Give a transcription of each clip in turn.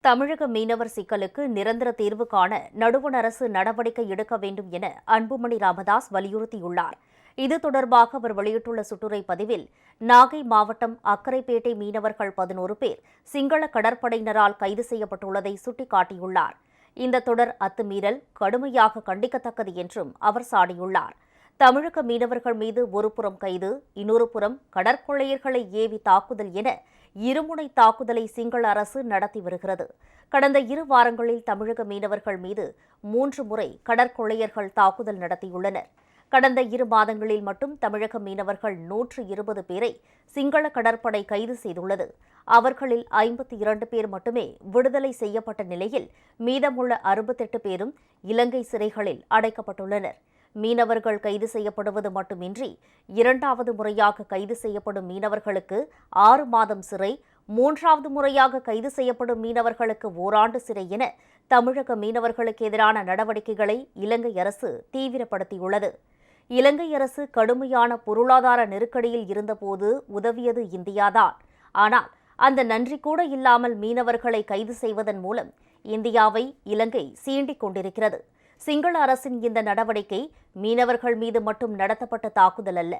தமிழக மீனவர் சிக்கலுக்கு நிரந்தர தீர்வு காண நடுவண் அரசு நடவடிக்கை எடுக்க வேண்டும் என அன்புமணி ராமதாஸ் வலியுறுத்தியுள்ளார். இது தொடர்பாக அவர் வெளியிட்டுள்ள சுற்றுரை பதிவில், நாகை மாவட்டம் அக்கரைப்பேட்டை மீனவர்கள் 11 பேர் சிங்கள கடற்படையினரால் கைது செய்யப்பட்டுள்ளதை சுட்டிக்காட்டியுள்ளார். இந்த தொடர் அத்துமீறல் கடுமையாக கண்டிக்கத்தக்கது என்றும் அவர் சாடியுள்ளார். தமிழக மீனவர்கள் மீது ஒருபுறம் கைது, இன்னொரு புறம் கடற்கொள்ளையர்களை ஏவி தாக்குதல் என இருமுனை தாக்குதலை சிங்கள அரசு நடத்தி வருகிறது. கடந்த 2 வாரங்களில் தமிழக மீனவர்கள் மீது 3 முறை கடற்கொள்ளையர்கள் தாக்குதல் நடத்தியுள்ளனர். கடந்த 2 மாதங்களில் மட்டும் தமிழக மீனவர்கள் 120 பேரை சிங்கள கடற்படை கைது செய்துள்ளது. அவர்களில் 52 பேர் மட்டுமே விடுதலை செய்யப்பட்ட நிலையில் மீதமுள்ள 68 பேரும் இலங்கை சிறைகளில் அடைக்கப்பட்டுள்ளனர். மீனவர்கள் கைது செய்யப்படுவது மட்டுமின்றி 2வது முறையாக கைது செய்யப்படும் மீனவர்களுக்கு 6 மாதம் சிறை, 3வது முறையாக கைது செய்யப்படும் மீனவர்களுக்கு ஓராண்டு சிறை என தமிழக மீனவர்களுக்கு எதிரான நடவடிக்கைகளை இலங்கை அரசு தீவிரப்படுத்தியுள்ளது. இலங்கை அரசு கடுமையான பொருளாதார நெருக்கடியில் இருந்தபோது உதவியது இந்தியாதான். ஆனால் அந்த நன்றி கூட இல்லாமல் மீனவர்களை கைது செய்வதன் மூலம் இந்தியாவை இலங்கை சீண்டிக் கொண்டிருக்கிறது. சிங்கள அரசின் இந்த நடவடிக்கை மீனவர்கள் மீது மட்டும் நடத்தப்பட்ட தாக்குதல் அல்ல,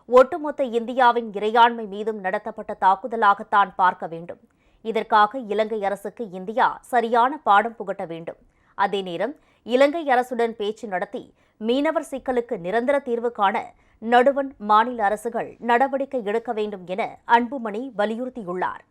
ஒட்டுமொத்த இந்தியாவின் இறையாண்மை மீதும் நடத்தப்பட்ட தாக்குதலாகத்தான் பார்க்க வேண்டும். இதற்காக இலங்கை அரசுக்கு இந்தியா சரியான பாடம் புகட்ட வேண்டும். அதே நேரம் இலங்கை அரசுடன் பேச்சு நடத்தி மீனவர் சிக்கலுக்கு நிரந்தர தீர்வு காண நடுவண் மாநில அரசுகள் நடவடிக்கை எடுக்க வேண்டும் என அன்புமணி வலியுறுத்தியுள்ளார்.